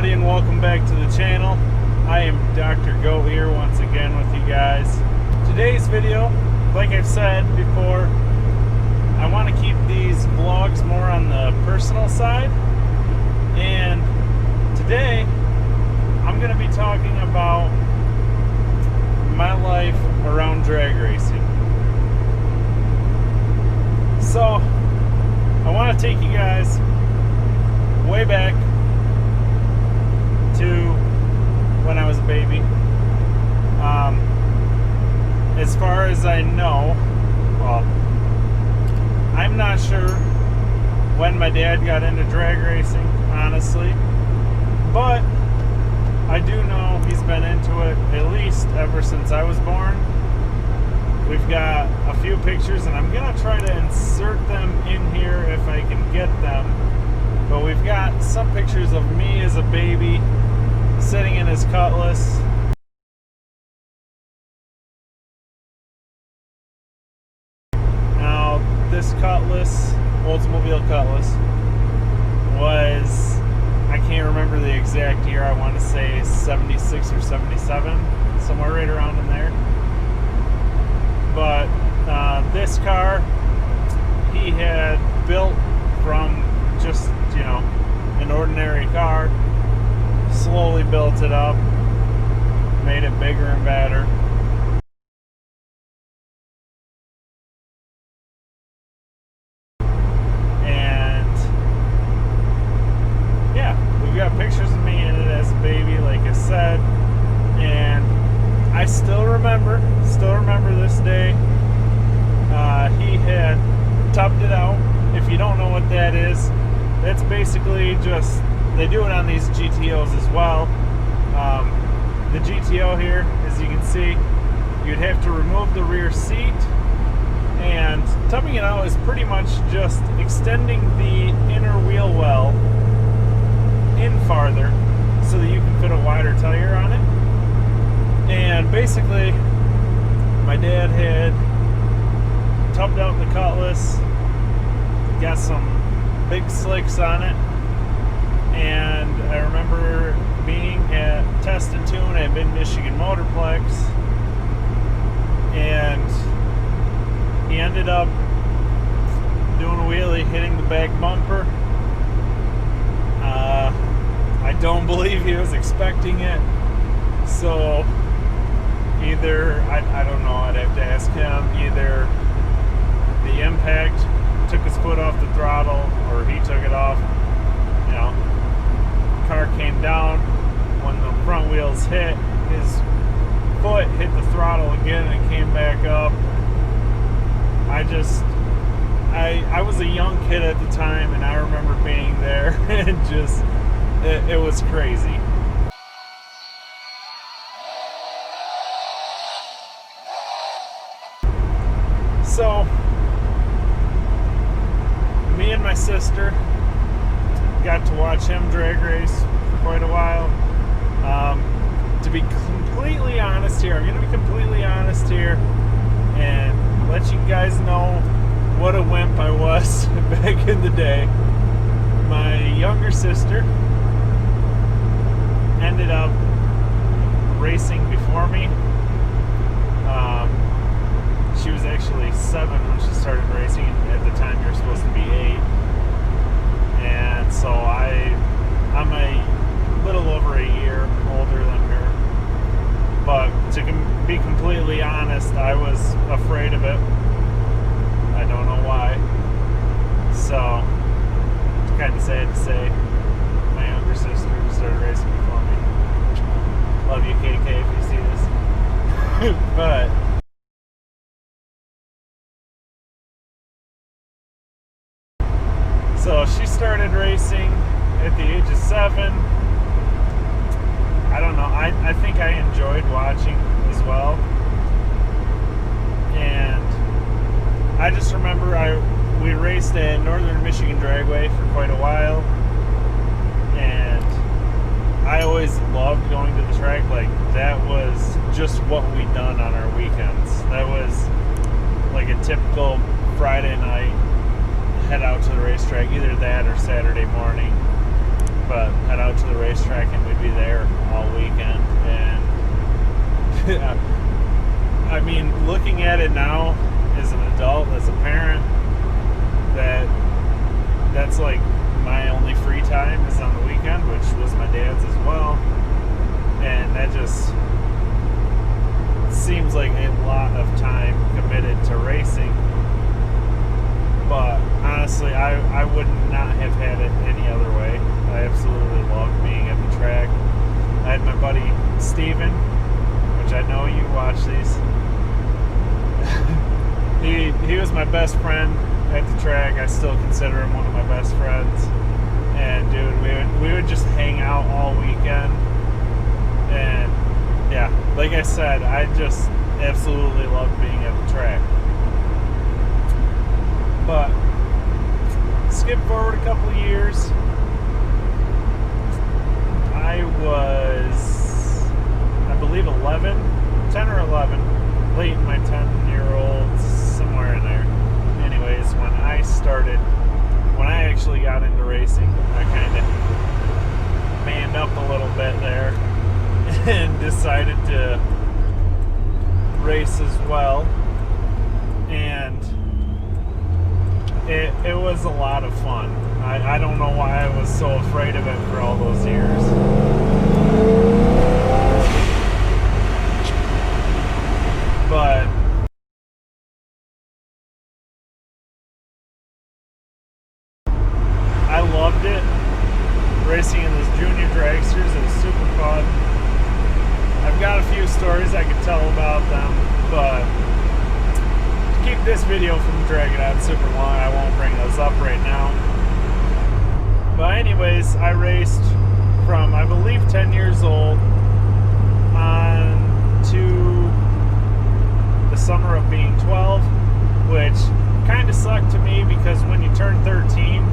everybody, and welcome back to the channel. I am DRGOAT here once again with you guys. Today's video, like I've said before, I want to keep these vlogs more on the personal side, and today I'm going to be talking about my life around drag racing. So I want to take you guys way back to when I was a baby. As far as I know, well, I'm not sure when my dad got into drag racing, honestly, but I do know he's been into it at least ever since I was born. We've got a few pictures, and I'm gonna try to insert them in here if I can get them. But we've got some pictures of me as a baby sitting in his Cutlass. Now, this Cutlass, Oldsmobile Cutlass, was, I can't remember the exact year, I want to say 76 or 77, somewhere right around in there. But this car, he had built from just, you know, an ordinary car, slowly built it up, made it bigger and better. And yeah, we've got pictures of me in it as a baby, like I said, and I still remember this day. He had topped it out. If you don't know what that is, that's basically just, they do it on these GTOs as well. The GTO here, as you can see, you'd have to remove the rear seat, and topping it out is pretty much just extending the inner wheel well in farther so that you can fit a wider tire on it. And basically, my dad had topped out the Cutlass, got some big slicks on it, and I remember being at Test and Tune at Mid-Michigan Motorplex, and he ended up doing a wheelie, hitting the back bumper. I don't believe he was expecting it, so either, I don't know, I'd have to ask him, either the impact took his foot off the throttle or he took it off. You know, car came down. When the front wheels hit, his foot hit the throttle again and it came back up. I was a young kid at the time, and I remember being there and just, it was crazy. So, me and my sister got to watch him drag race for quite a while. To be completely honest here, I'm going to be completely honest here and let you guys know what a wimp I was back in the day. My younger sister ended up racing before me. She was actually 7 when she started racing. At the time, you're supposed to be 8. And so I'm a little over a year older than her. But to be completely honest, I was afraid of it. I don't know why. So, it's kind of sad to say my younger sister started racing before me. Love you, KK, if you see this. But so she started racing at the age of 7. I don't know, I think I enjoyed watching as well. And I just remember we raced at Northern Michigan Dragway for quite a while. And I always loved going to the track. Like, that was just what we'd done on our weekends. That was like a typical Friday night, head out to the racetrack, either that or Saturday morning. but head out to the racetrack and we'd be there all weekend. And I mean, looking at it now as an adult, as a parent, that's like my only free time is on the weekend, which was my dad's as well. And that just seems like a lot of time committed to racing. But honestly, I would not have had it any other way. I absolutely loved being at the track. I had my buddy Steven, which I know you watch these. He was my best friend at the track. I still consider him one of my best friends. And dude, we would just hang out all weekend. And yeah, like I said, I just absolutely loved being at the track. But skip forward a couple of years. I was, I believe, 10 or 11, late in my 10-year-old, somewhere in there. Anyways, when I actually got into racing, I kind of manned up a little bit there and decided to race as well. And it was a lot of fun. I don't know why I was so afraid of it for all those years. But I loved it. Racing in those junior dragsters, it was super fun. I've got a few stories I could tell about them, but to keep this video from dragging out super long, I won't bring those up right now. But anyways, I raced from, I believe, 10 years old on to the summer of being 12, which kind of sucked to me because when you turn 13,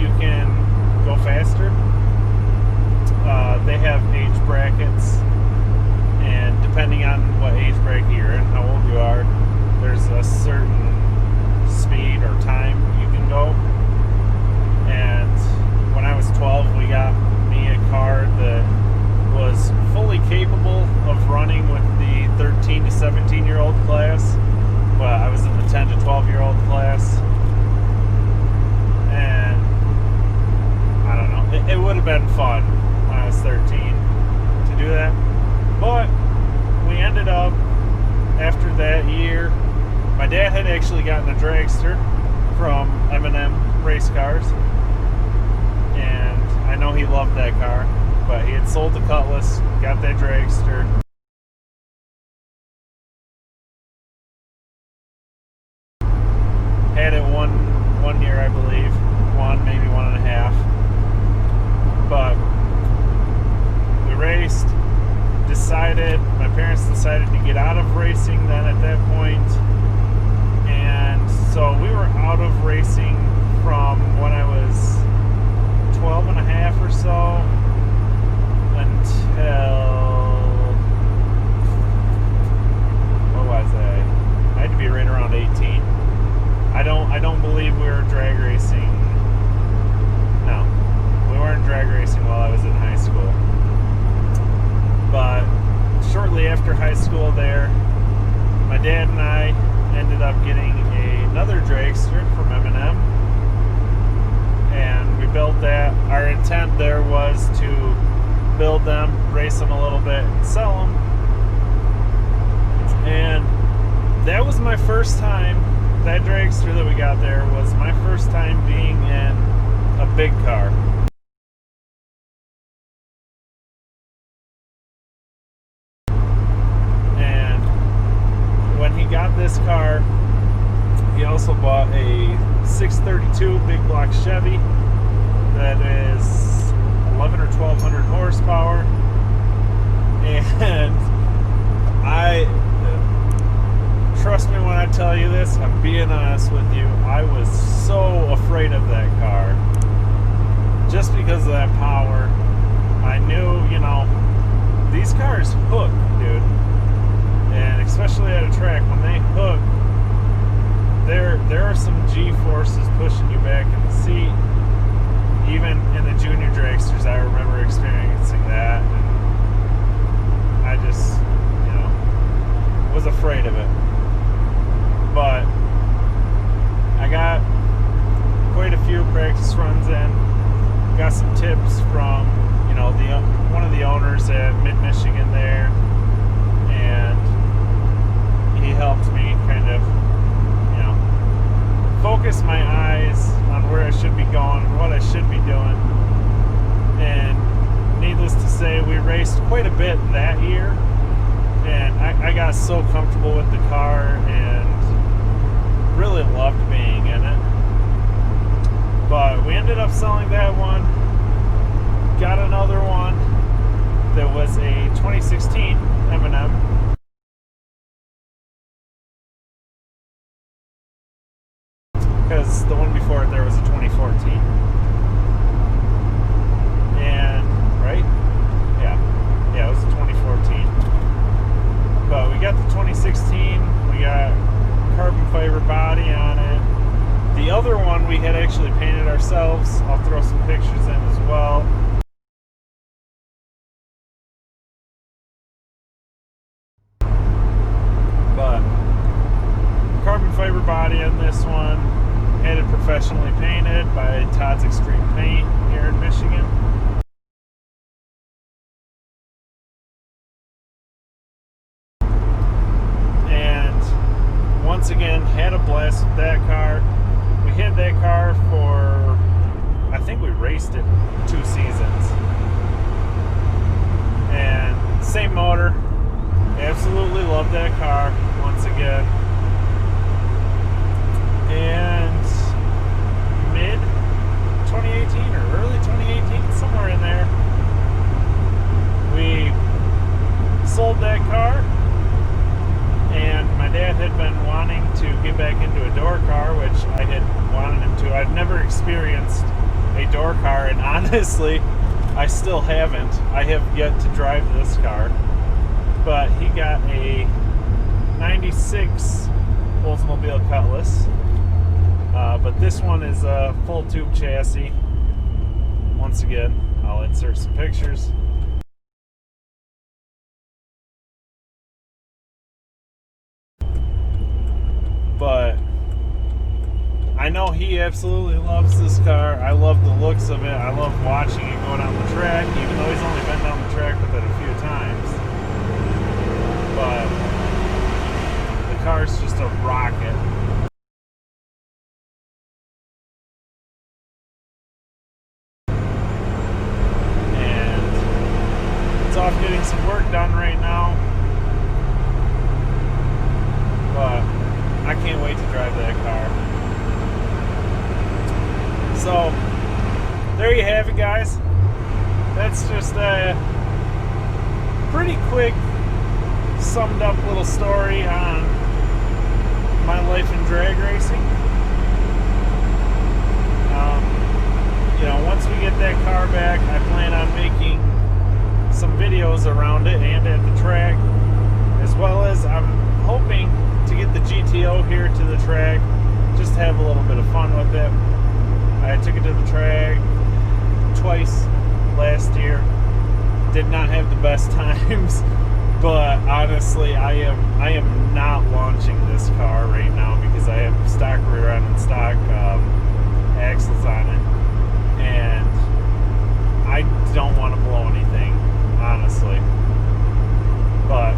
you can go faster. They have age brackets, and depending on what age bracket you're in, how old you are, there's a certain speed or time you can go. And when I was 12, we got me a car that was fully capable of running with the 13 to 17 year old class. Well, I was in the 10 to 12 year old class. And I don't know, it would have been fun when I was 13 to do that. But we ended up, after that year, my dad had actually gotten a dragster from M&M Race Cars. And I know he loved that car, but he had sold the Cutlass, got that dragster. Had it one year, I believe. Maybe 1.5. But we raced, my parents decided to get out of racing then at that point. And so we were out of racing from when I was 12.5 or so until, what was I? I had to be right around 18. I don't believe we were drag racing. No, we weren't drag racing while I was in high school. But shortly after high school there, my dad and I ended up getting another dragster from M&M. And we built that. Our intent there was to build them, race them a little bit, and sell them. And that was my first time. That dragster that we got there was my first time being in a big car. And when he got this car, he also bought a 632 big block Chevy that is 11 or 1200 horsepower. And trust me when I tell you this, I'm being honest with you, I was so afraid of that car. Just because of that power. I knew, these cars hook, dude. And especially at a track, when they hook, there are some G-forces pushing you back in the seat. even in the junior dragsters, I remember experiencing that. And I just, was afraid of it. But I got quite a few practice runs in. Got some tips from, one of the owners at Mid-Michigan there, and he helped me kind of, focus my eyes on where I should be going and what I should be doing. And needless to say, we raced quite a bit that year, and I got so comfortable with the car and really loved being in it. But we ended up selling that one, got another one that was a 2016 M&M. Because the one before it there was a 2014. And, right? Yeah, it was a 2014. But we got the 2016, we got carbon fiber body on it. The other one we had actually painted ourselves. I'll throw some pictures in as well. But carbon fiber on this one, had it professionally painted by Todd's Extreme Paint here in Michigan. And once again, had a blast with that car. We had that car for, I think we raced it 2 seasons. And same motor. Absolutely loved that car once again. And mid 2018 or early 2018, somewhere in there, we sold that car. And my dad had been wanting to get back into a door car, which I had wanted him to. I've never experienced a door car, and honestly, I still haven't. I have yet to drive this car. But he got a 96 Oldsmobile Cutlass. But this one is a full tube chassis. Once again, I'll insert some pictures. But I know he absolutely loves this car. I love the looks of it. I love watching it go down the track, even though he's only been down the track with it a few times. But the car's just a rocket. And it's off getting some work done right now. But I can't wait to drive that car. So, there you have it, guys. That's just a pretty quick, summed up little story on my life in drag racing. Once we get that car back, I plan on making some videos around it and at the track, as well as I'm hoping to get the GTO here to the track, just to have a little bit of fun with it. I took it to the track twice last year. Did not have the best times, but honestly, I am not launching this car right now because I have stock rear end and stock axles on it, and I don't want to blow anything, honestly. But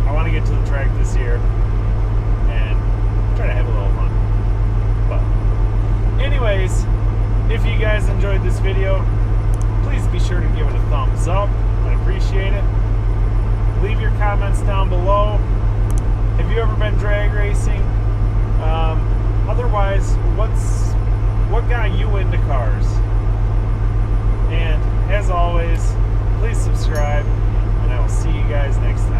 I want to get to the track this year and try to have a little fun. But anyways, if you guys enjoyed this video, please be sure to give it a thumbs up. I appreciate it. Leave your comments down below. Have you ever been drag racing? Otherwise, what got you into cars? And as always, please subscribe, and I will see you guys next time.